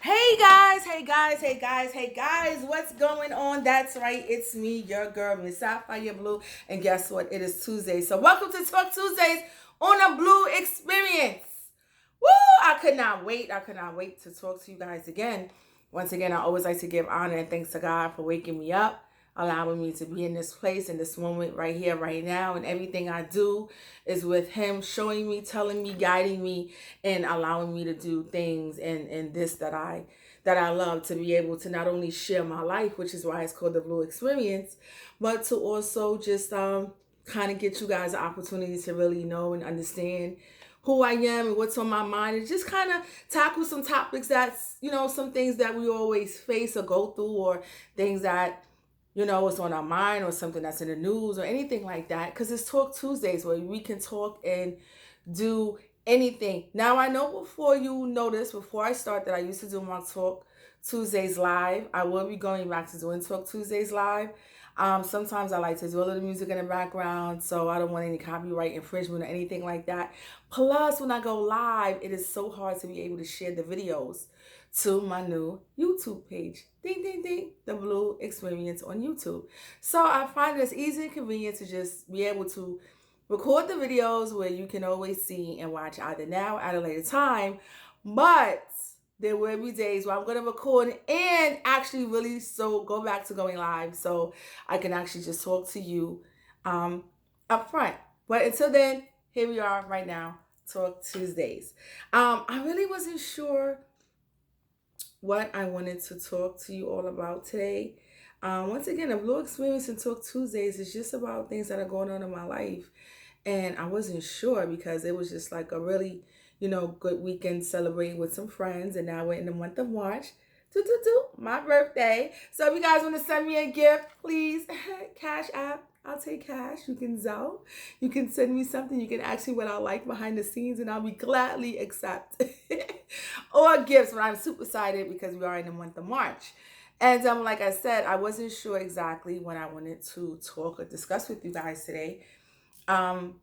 Hey guys, hey guys, hey guys, hey guys, what's going on? That's right, it's me, your girl, Miss Sapphire Blue, and guess what? It is Tuesday. So welcome to Talk Tuesdays on a Blue Experience. Woo! I could not wait. I could not wait to talk to you guys again. Once again, I always like to give honor and thanks to God for waking me up, allowing me to be in this place, in this moment right here, right now. And everything I do is with Him showing me, telling me, guiding me, and allowing me to do things and this that I love, to be able to not only share my life, which is why it's called the Blue Experience, but to also just kind of get you guys the opportunity to really know and understand who I am and what's on my mind, and just kind of tackle some topics that's, some things that we always face or go through, or things that, is on our mind, or something that's in the news or anything like that. Because it's Talk Tuesdays where we can talk and do anything. Now, I know before I start, that I used to do my Talk Tuesdays live. I will be going back to doing Talk Tuesdays live. Sometimes I like to do a little music in the background, so I don't want any copyright infringement or anything like that. Plus, when I go live, it is so hard to be able to share the videos to my new YouTube page. Ding, ding, ding, the Blue Experience on YouTube. So I find it easy and convenient to just be able to record the videos where you can always see and watch either now or at a later time. But there will be days where I'm going to record and actually really go back to going live, so I can actually just talk to you up front. But until then, here we are right now, Talk Tuesdays. I really wasn't sure what I wanted to talk to you all about today. Once again, a Blue Experience and Talk Tuesdays is just about things that are going on in my life. And I wasn't sure because it was just like a really, good weekend celebrating with some friends. And now we're in the month of March. My birthday. So if you guys want to send me a gift, please, Cash App. I'll take cash. You can Zelle. You can send me something. You can ask me what I like behind the scenes, and I'll be gladly accept. Or gifts. But I'm super excited because we are in the month of March. And like I said, I wasn't sure exactly when I wanted to talk or discuss with you guys today. Um,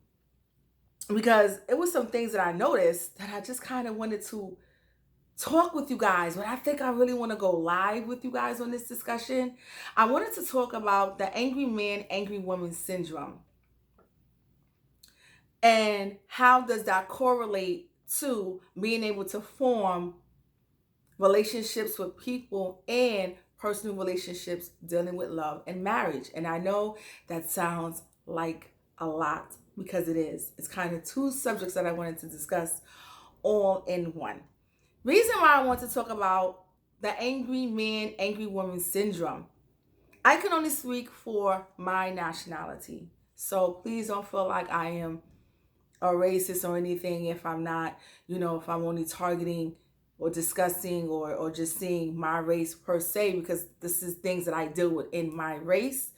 because it was some things that I noticed that I just kind of wanted to talk with you guys, but I think I really want to go live with you guys on this discussion. I wanted to talk about the angry man, angry woman syndrome, and how does that correlate to being able to form relationships with people and personal relationships dealing with love and marriage. And I know that sounds like a lot, because it is. It's kind of two subjects that I wanted to discuss all in one. Reason why I want to talk about the angry man, angry woman syndrome. I can only speak for my nationality. So please don't feel like I am a racist or anything if I'm not, if I'm only targeting or discussing or just seeing my race per se, because this is things that I deal with in my race.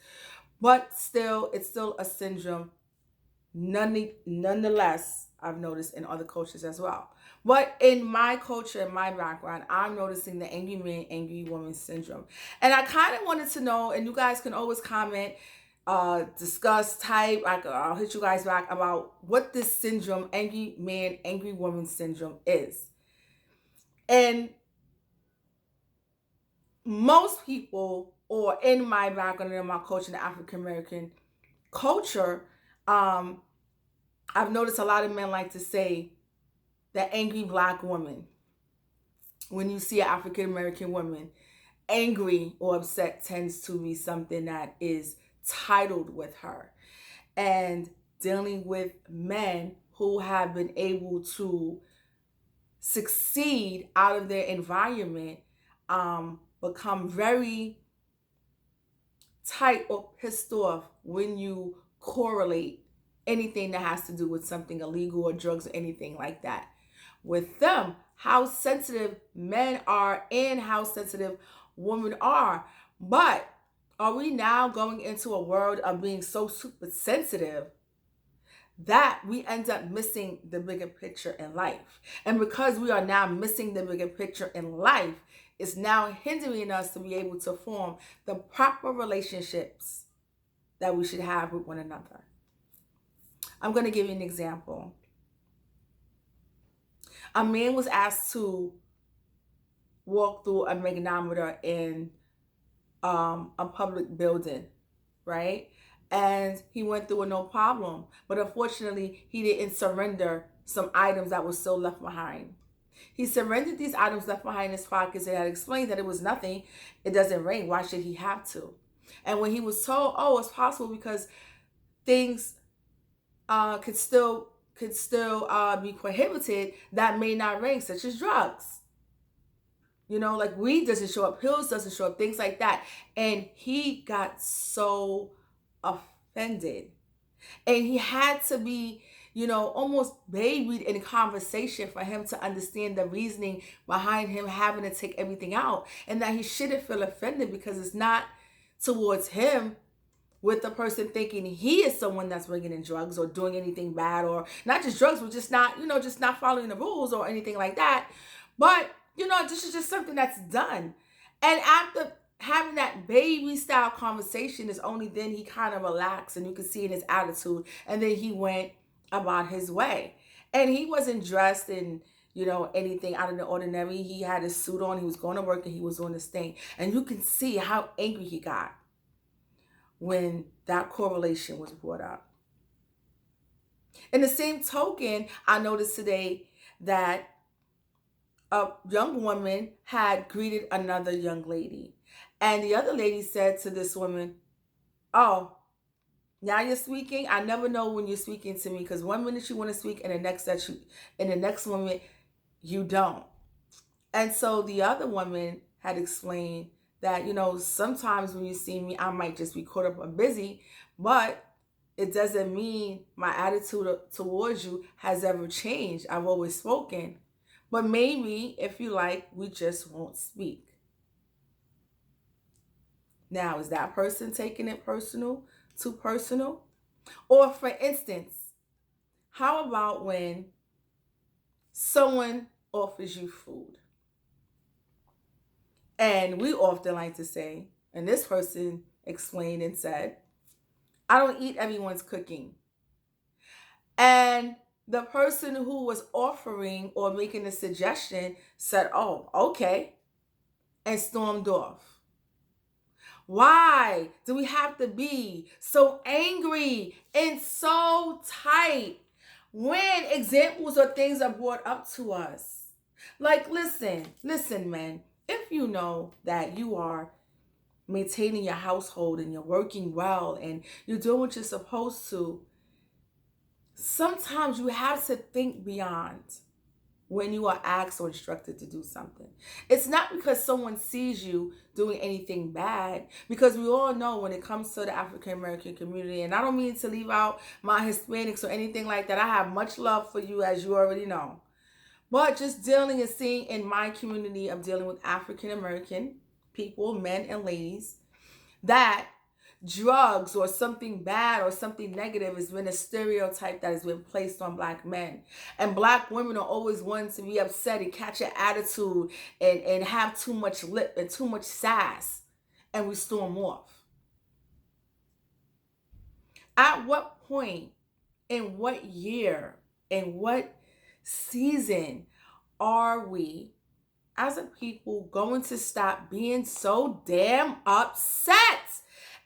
But still, it's still a syndrome. Nonetheless, I've noticed in other cultures as well. But in my culture, in my background, I'm noticing the angry man, angry woman syndrome. And I kind of wanted to know, and you guys can always comment, discuss, type. I'll hit you guys back about what this syndrome, angry man, angry woman syndrome, is. And most people, or in my background, in my culture, in the African American culture, I've noticed a lot of men like to say the angry black woman. When you see an African American woman angry or upset, tends to be something that is titled with her. And dealing with men who have been able to succeed out of their environment, become very tight or pissed off when you correlate anything that has to do with something illegal or drugs or anything like that. With them, how sensitive men are and how sensitive women are. But are we now going into a world of being so super sensitive that we end up missing the bigger picture in life? And because we are now missing the bigger picture in life, it's now hindering us to be able to form the proper relationships that we should have with one another. I'm going to give you an example. A man was asked to walk through a magnetometer in a public building, right? And he went through it no problem. But unfortunately, he didn't surrender some items that were still left behind. He surrendered these items left behind in his pockets and had explained that it was nothing. It doesn't rain. Why should he have to? And when he was told, oh, it's possible because things could still be prohibited that may not rain, such as drugs. You know, like weed doesn't show up, pills doesn't show up, things like that. And he got so offended. And he had to be, almost babied in conversation for him to understand the reasoning behind him having to take everything out. And that he shouldn't feel offended because it's not towards him, with the person thinking he is someone that's bringing in drugs or doing anything bad, or not just drugs, but just not, just not following the rules or anything like that. But, this is just something that's done. And after having that baby style conversation, is only then he kind of relaxed, and you could see in his attitude. And then he went about his way. And he wasn't dressed in, anything out of the ordinary. He had his suit on, he was going to work, and he was doing his thing. And you can see how angry he got when that correlation was brought up. In the same token, I noticed today that a young woman had greeted another young lady. And the other lady said to this woman, oh, now you're speaking? I never know when you're speaking to me, because one minute you want to speak and the next moment you don't. And so the other woman had explained that, sometimes when you see me, I might just be caught up and busy, but it doesn't mean my attitude towards you has ever changed. I've always spoken, but maybe if you like, we just won't speak. Now, is that person taking it too personal? Or for instance, how about when someone offers you food? And we often like to say, and this person explained and said, I don't eat everyone's cooking. And the person who was offering or making the suggestion said, oh, okay, and stormed off. Why do we have to be so angry and so tight when examples or things are brought up to us? Like, listen, man. If you know that you are maintaining your household and you're working well and you're doing what you're supposed to, sometimes you have to think beyond when you are asked or instructed to do something. It's not because someone sees you doing anything bad, because we all know when it comes to the African American community, and I don't mean to leave out my Hispanics or anything like that. I have much love for you, as you already know. But just dealing and seeing in my community of dealing with African American people, men and ladies, that drugs or something bad or something negative has been a stereotype that has been placed on Black men. And Black women are always ones to be upset and catch an attitude and have too much lip and too much sass, and we storm off. At what point, in what year, in what season are we as a people going to stop being so damn upset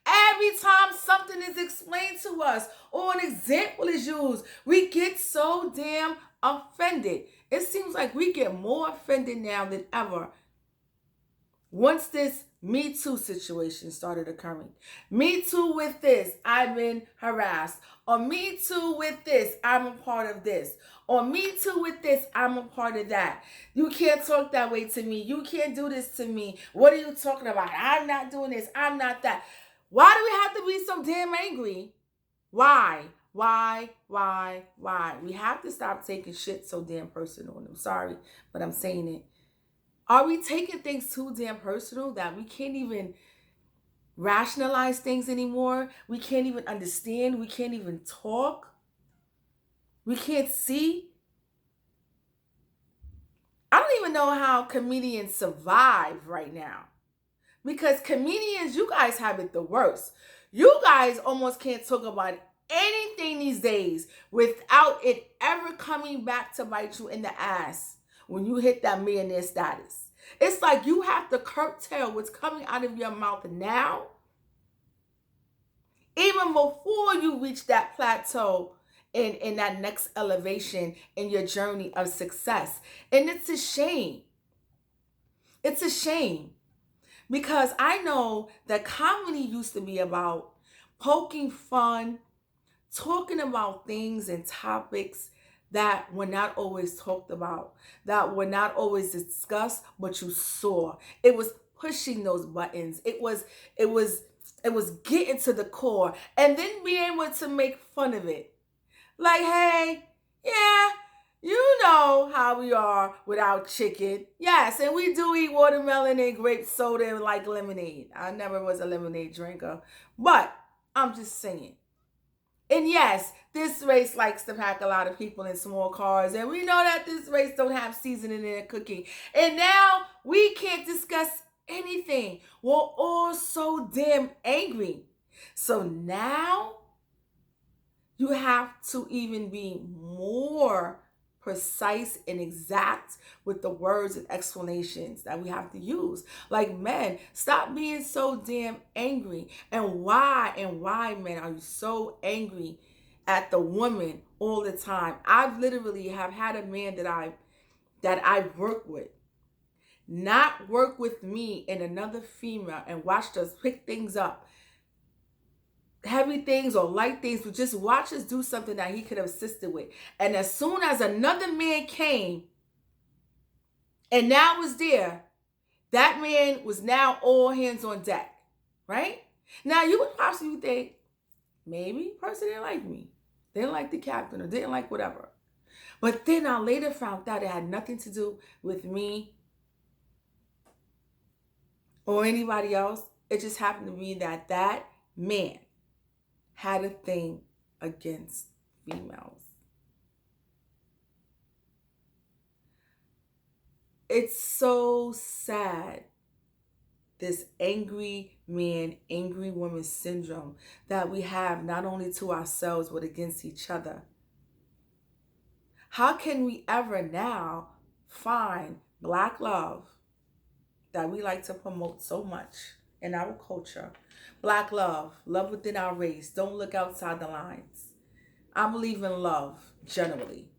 every time something is explained to us or an example is used? We get so damn offended. It seems like we get more offended now than ever once this Me Too situation started occurring. Me Too with this, I've been harassed. Or Me Too with this, I'm a part of this. Or Me Too with this, I'm a part of that. You can't talk that way to me. You can't do this to me. What are you talking about? I'm not doing this. I'm not that. Why do we have to be so damn angry? Why? We have to stop taking shit so damn personal. And I'm sorry, but I'm saying it. Are we taking things too damn personal that we can't even rationalize things anymore? We can't even understand. We can't even talk. We can't see. I don't even know how comedians survive right now. Because comedians, you guys have it the worst. You guys almost can't talk about anything these days without it ever coming back to bite you in the ass. when you hit that millionaire status. It's like you have to curtail what's coming out of your mouth now, even before you reach that plateau in that next elevation in your journey of success. And it's a shame. It's a shame because I know that comedy used to be about poking fun, talking about things and topics that were not always talked about, that were not always discussed, but you saw. It was pushing those buttons. It was it was getting to the core and then being able to make fun of it. Like, hey, yeah, you know how we are without chicken. Yes, and we do eat watermelon and grape soda and like lemonade. I never was a lemonade drinker, but I'm just saying. And yes, this race likes to pack a lot of people in small cars, and we know that this race don't have seasoning in their cooking. And now we can't discuss anything. We're all so damn angry. So now you have to even be more precise and exact with the words and explanations that we have to use. Like, men, stop being so damn angry. And why, men, are you so angry at the woman all the time? I've literally have had a man that I work with not work with me and another female and watched us pick things up, heavy things or light things, but just watch us do something that he could have assisted with. And as soon as another man came and now was there, that man was now all hands on deck, right? Now you would possibly think, maybe the person didn't like me, didn't like the captain, or didn't like whatever. But then I later found out it had nothing to do with me or anybody else. It just happened to be that that man had a thing against females. It's so sad, this angry man, angry woman syndrome that we have not only to ourselves but against each other. How can we ever now find Black love that we like to promote so much in our culture? Black love, love within our race, don't look outside the lines. I believe in love generally,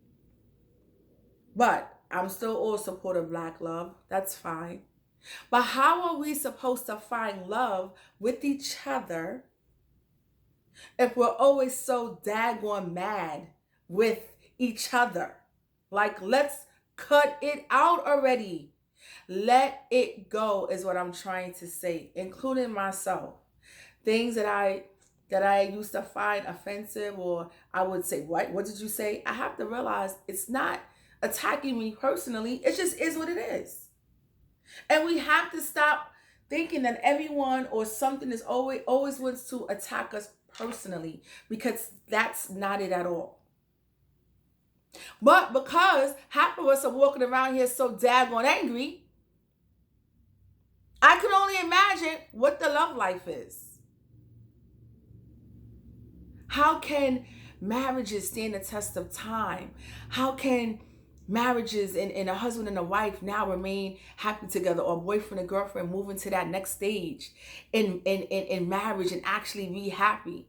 but I'm still all support of Black love. That's fine. But how are we supposed to find love with each other if we're always so daggone mad with each other? Like, let's cut it out already. Let it go is what I'm trying to say, including myself. Things that I used to find offensive, or I would say, what did you say? I have to realize it's not attacking me personally. It just is what it is. And we have to stop thinking that everyone or something is always wants to attack us personally, because that's not it at all. But because half of us are walking around here so daggone angry, I can only imagine what the love life is. How can marriages stand the test of time? How can marriages and a husband and a wife now remain happy together, or a boyfriend and girlfriend move into that next stage in marriage and actually be happy?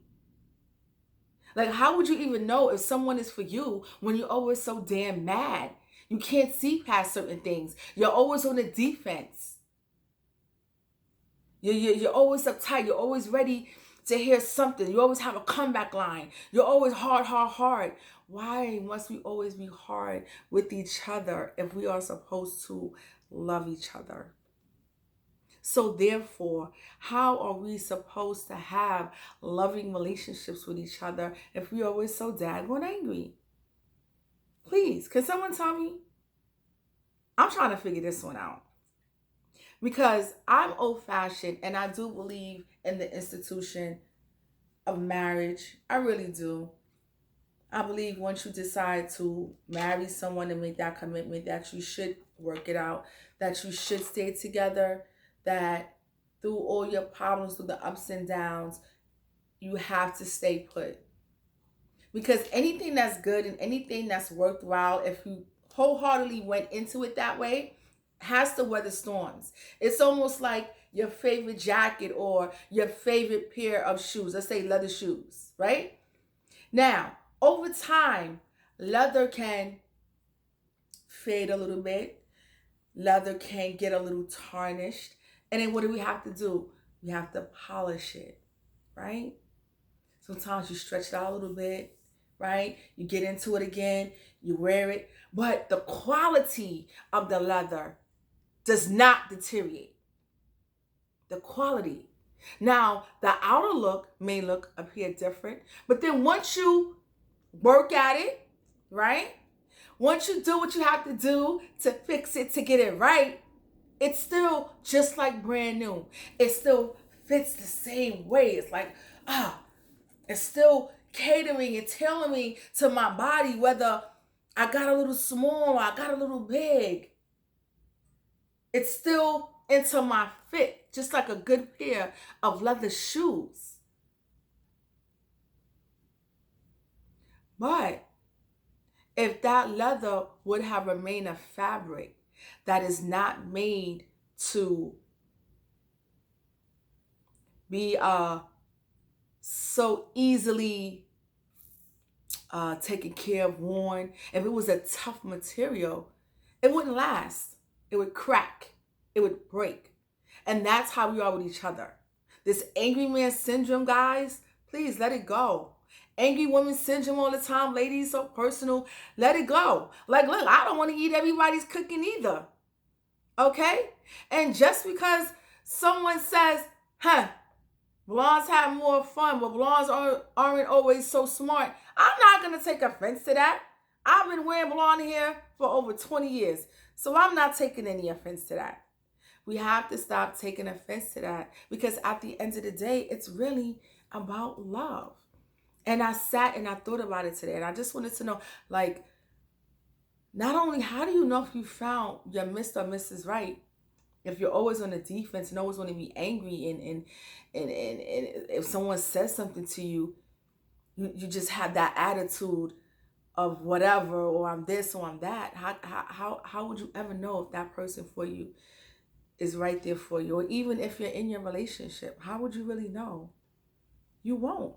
Like, how would you even know if someone is for you when you're always so damn mad? You can't see past certain things. You're always on the defense. You're always uptight. You're always ready to hear something. You always have a comeback line. You're always hard. Why must we always be hard with each other if we are supposed to love each other? So therefore, how are we supposed to have loving relationships with each other if we're always so daggone angry? Please, can someone tell me? I'm trying to figure this one out. Because I'm old-fashioned and I do believe in the institution of marriage. I really do. I believe once you decide to marry someone and make that commitment, that you should work it out, that you should stay together, that through all your problems, through the ups and downs, you have to stay put. Because anything that's good and anything that's worthwhile, if you wholeheartedly went into it that way has to weather storms. It's almost like your favorite jacket or your favorite pair of shoes. Let's say leather shoes, right? Now, over time, leather can fade a little bit. Leather can get a little tarnished. And then what do we have to do? We have to polish it, right? Sometimes you stretch it out a little bit, right? You get into it again, you wear it. But the quality of the leather does not deteriorate. The quality. Now, the outer look may appear different, but then once you work at it, right? Once you do what you have to do to fix it, to get it right, it's still just like brand new. It still fits the same way. It's like, it's still catering and tailoring to my body, whether I got a little small or I got a little big. It's still into my fit, just like a good pair of leather shoes. But if that leather would have remained a fabric that is not made to be so easily taken care of, worn, if it was a tough material, it wouldn't last. It would crack. It would break. And that's how we are with each other. This angry man syndrome, guys, please let it go. Angry woman syndrome all the time, ladies, so personal. Let it go. Like, look, I don't want to eat everybody's cooking either. Okay? And just because someone says, blondes have more fun, but blondes aren't always so smart, I'm not going to take offense to that. I've been wearing blonde hair for over 20 years, so I'm not taking any offense to that. We have to stop taking offense to that, because at the end of the day, it's really about love. And I sat and I thought about it today, and I just wanted to know, like, not only how do you know if you found your Mr. or Mrs. right, if you're always on the defense and always want to be angry, and if someone says something to you, you just have that attitude of whatever, or I'm this or I'm that. How would you ever know if that person for you is right there for you? Or even if you're in your relationship, how would you really know? You won't.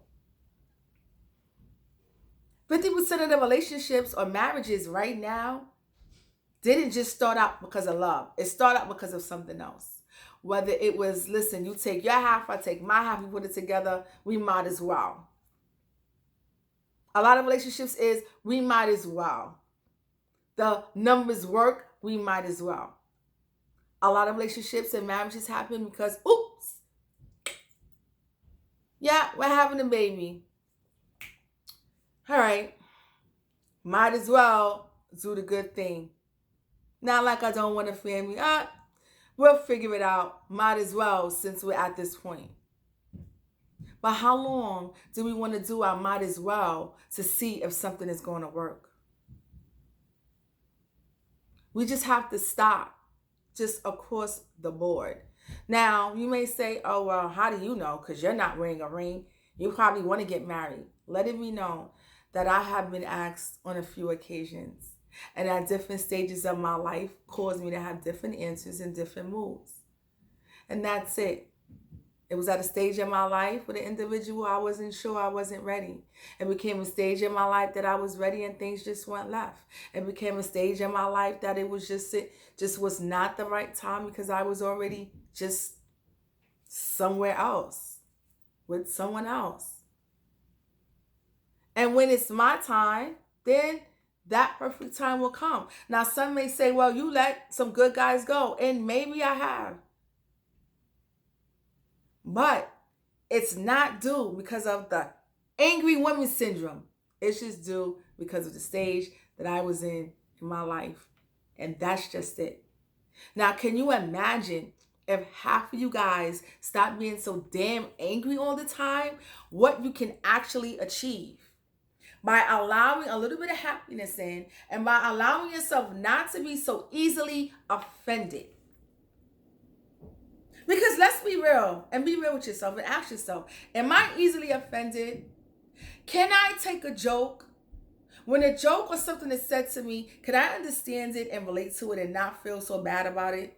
50% of the relationships or marriages right now didn't just start out because of love. It started out because of something else. Whether it was, listen, you take your half, I take my half, we put it together, we might as well. A lot of relationships is, we might as well. The numbers work, we might as well. A lot of relationships and marriages happen because, oops, yeah, we're having a baby. All right, might as well do the good thing. Not like I don't want a family. We'll figure it out. Might as well, since we're at this point. But how long do we want to do our might as well to see if something is going to work? We just have to stop, just across the board. Now, you may say, oh, well, how do you know? Because you're not wearing a ring. You probably want to get married. Let it be known that I have been asked on a few occasions, and at different stages of my life caused me to have different answers and different moves. And that's it. It was at a stage in my life with an individual I wasn't sure, I wasn't ready. It became a stage in my life that I was ready and things just went left. It became a stage in my life that it just was not the right time, because I was already just somewhere else with someone else. And when it's my time, then that perfect time will come. Now, some may say, well, you let some good guys go. And maybe I have. But it's not due because of the angry woman syndrome. It's just due because of the stage that I was in my life. And that's just it. Now, can you imagine if half of you guys stop being so damn angry all the time, what you can actually achieve? By allowing a little bit of happiness in, and by allowing yourself not to be so easily offended. Because let's be real, and be real with yourself and ask yourself, am I easily offended? Can I take a joke When a joke or something is said to me, can I understand it and relate to it and not feel so bad about it?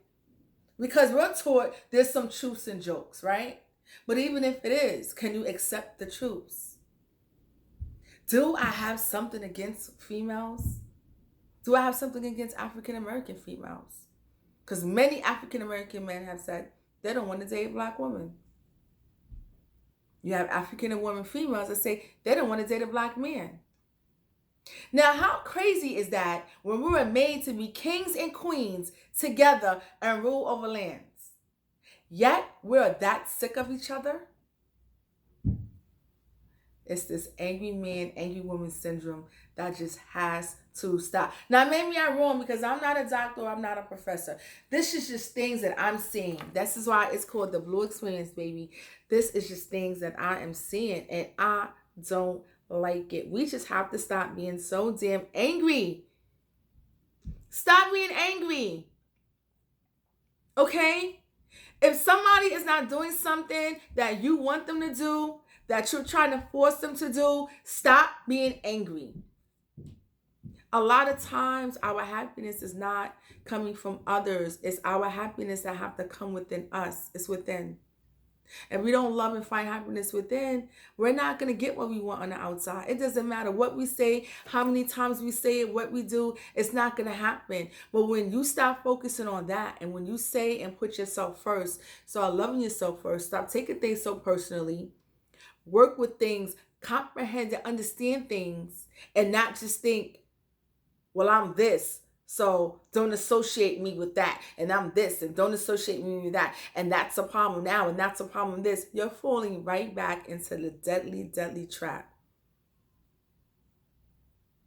Because we're taught there's some truths in jokes, right? But even if it is, can you accept the truths? Do I have something against females? Do I have something against African American females? Because many African American men have said they don't want to date black women. You have African women females that say they don't want to date a black man. Now, how crazy is that when we were made to be kings and queens together and rule over lands? Yet we're that sick of each other? It's this angry man, angry woman syndrome that just has to stop. Now, maybe I'm wrong because I'm not a doctor, I'm not a professor. This is just things that I'm seeing. This is why it's called the Blue Experience, baby. This is just things that I am seeing, and I don't like it. We just have to stop being so damn angry. Stop being angry. Okay? If somebody is not doing something that you want them to do, that you're trying to force them to do, stop being angry. A lot of times our happiness is not coming from others. It's our happiness that have to come within us. It's within. If we don't love and find happiness within, we're not going to get what we want on the outside. It doesn't matter what we say, how many times we say it, what we do, it's not going to happen. But when you stop focusing on that, and when you say and put yourself first, start loving yourself first, stop taking things so personally, work with things, comprehend and understand things, and not just think, well, I'm this, so don't associate me with that. And I'm this, and don't associate me with that. And that's a problem now, and that's a problem this. You're falling right back into the deadly, deadly trap.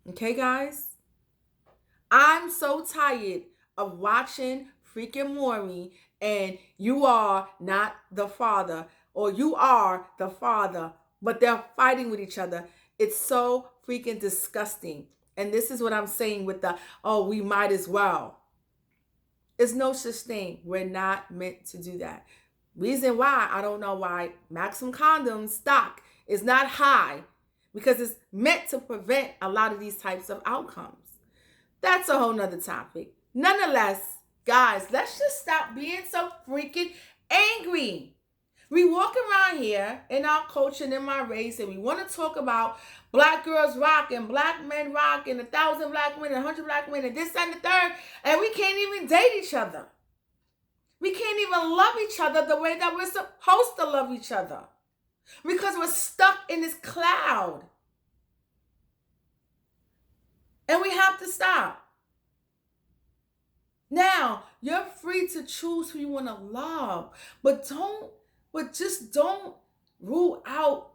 Okay, guys? I'm so tired of watching freaking Maury and you are not the father, or you are the father, but they're fighting with each other. It's so freaking disgusting. And this is what I'm saying with the, oh, we might as well. There's no such thing. We're not meant to do that. Reason why, I don't know why Maximum Condom stock is not high, because it's meant to prevent a lot of these types of outcomes. That's a whole nother topic. Nonetheless, guys, let's just stop being so freaking angry. We walk around here in our culture and in my race, and we want to talk about black girls rock and black men rock and 1,000 black men and 100 black men and this and the third, and we can't even date each other. We can't even love each other the way that we're supposed to love each other, because we're stuck in this cloud. And we have to stop. Now, you're free to choose who you want to love, but just don't rule out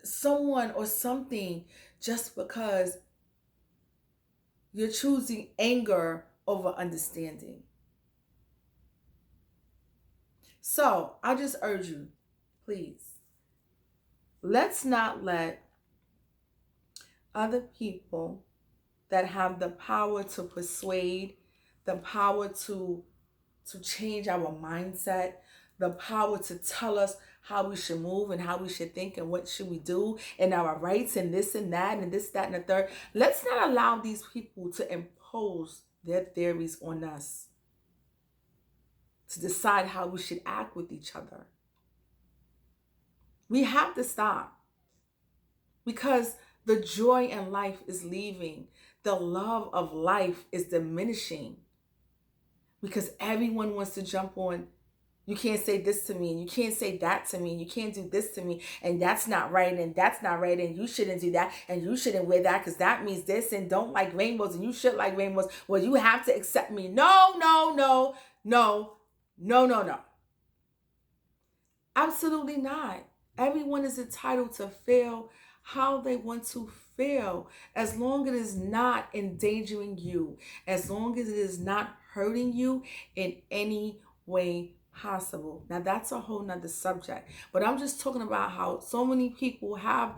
someone or something just because you're choosing anger over understanding. So I just urge you, please, let's not let other people that have the power to persuade, the power to change our mindset, the power to tell us how we should move and how we should think and what should we do and our rights and this and that and this, that, and the third. Let's not allow these people to impose their theories on us, to decide how we should act with each other. We have to stop, because the joy in life is leaving. The love of life is diminishing, because everyone wants to jump on. You can't say this to me, and you can't say that to me, and you can't do this to me, and that's not right, and that's not right, and you shouldn't do that, and you shouldn't wear that because that means this, and don't like rainbows, and you should like rainbows. Well, you have to accept me. No, no, no, no, no, no, no. Absolutely not. Everyone is entitled to feel how they want to feel, as long as it is not endangering you, as long as it is not hurting you in any way possible. Now that's a whole nother subject, but I'm just talking about how so many people have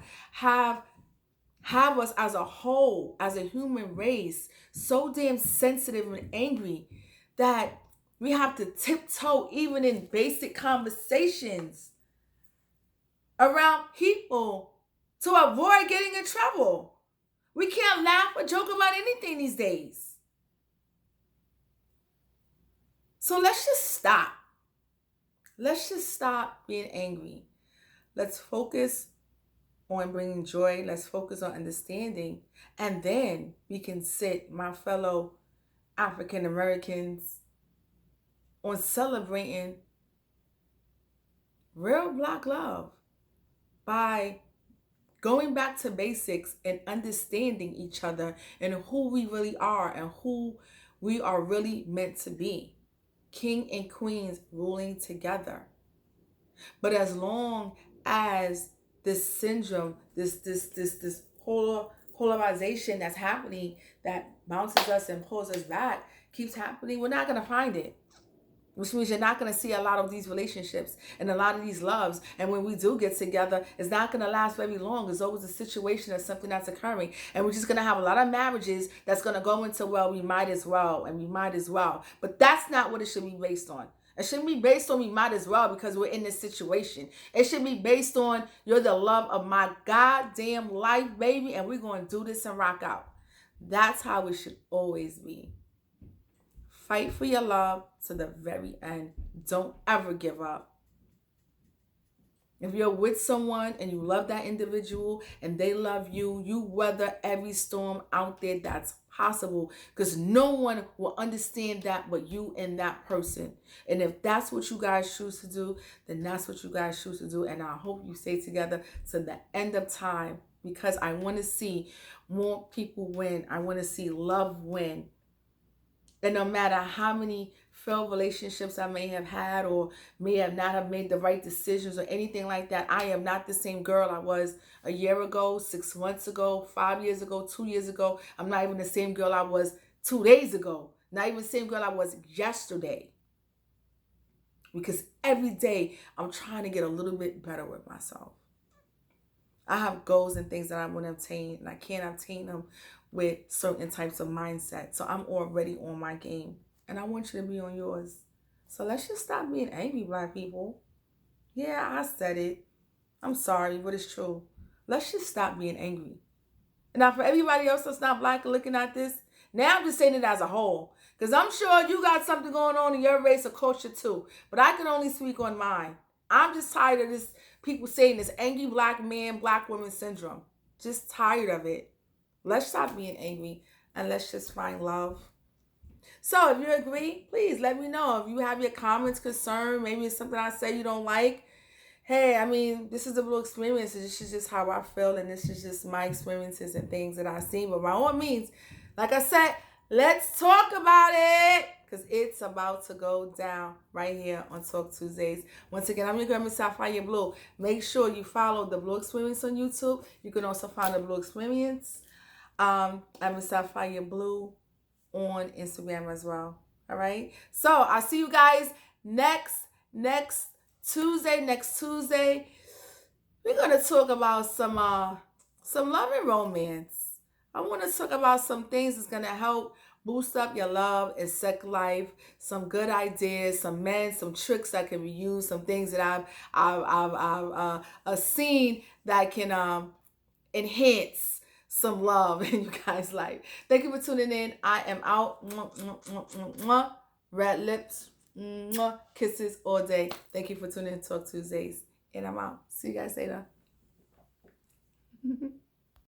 us as a whole, as a human race, so damn sensitive and angry that we have to tiptoe even in basic conversations around people to avoid getting in trouble. We can't laugh or joke about anything these days. So let's just stop. Let's just stop being angry. Let's focus on bringing joy. Let's focus on understanding. And then we can sit, my fellow African Americans, on celebrating real Black love by going back to basics and understanding each other and who we really are and who we are really meant to be. King and queens ruling together. But as long as this syndrome, this polarization that's happening that bounces us and pulls us back keeps happening, we're not gonna find it. Which means you're not going to see a lot of these relationships and a lot of these loves. And when we do get together, it's not going to last very long. It's always a situation or something that's occurring. And we're just going to have a lot of marriages that's going to go into, well, we might as well, and we might as well. But that's not what it should be based on. It shouldn't be based on we might as well because we're in this situation. It should be based on you're the love of my goddamn life, baby, and we're going to do this and rock out. That's how it should always be. Fight for your love to the very end. Don't ever give up. If you're with someone and you love that individual and they love you, you weather every storm out there that's possible because no one will understand that but you and that person. And if that's what you guys choose to do, then that's what you guys choose to do. And I hope you stay together to the end of time because I want to see more people win. I want to see love win. And no matter how many failed relationships I may have had or may have not have made the right decisions or anything like that, I am not the same girl I was a year ago, 6 months ago, 5 years ago, 2 years ago. I'm not even the same girl I was 2 days ago. Not even the same girl I was yesterday. Because every day I'm trying to get a little bit better with myself. I have goals and things that I want to obtain, and I can't obtain them with certain types of mindset. So I'm already on my game, and I want you to be on yours. So let's just stop being angry, Black people. Yeah, I said it. I'm sorry, but it's true. Let's just stop being angry. Now, for everybody else that's not Black and looking at this, now I'm just saying it as a whole. Because I'm sure you got something going on in your race or culture too. But I can only speak on mine. I'm just tired of this people saying this angry Black man, Black woman syndrome. Just tired of it. Let's stop being angry and let's just find love. So if you agree, please let me know. If you have your comments, concern, maybe it's something I say you don't like. Hey, I mean, this is the Blue experience. This is just how I feel, and this is just my experiences and things that I've seen. But by all means, like I said, let's talk about it because it's about to go down right here on Talk Tuesdays. Once again, I'm your girl, Miss Sapphire Blue. Make sure you follow the Blue Experience on YouTube. You can also find the Blue Experience. I'm Miss Sapphire Blue on Instagram as well. All right. So I'll see you guys next Tuesday. We're gonna talk about some love and romance. I want to talk about some things that's gonna help boost up your love and sex life. Some good ideas, some tricks that can be used, some things that I've seen that can enhance some love in you guys' life. Thank you for tuning in. I am out. Red lips. Kisses all day. Thank you for tuning in to Talk Tuesdays. And I'm out. See you guys later.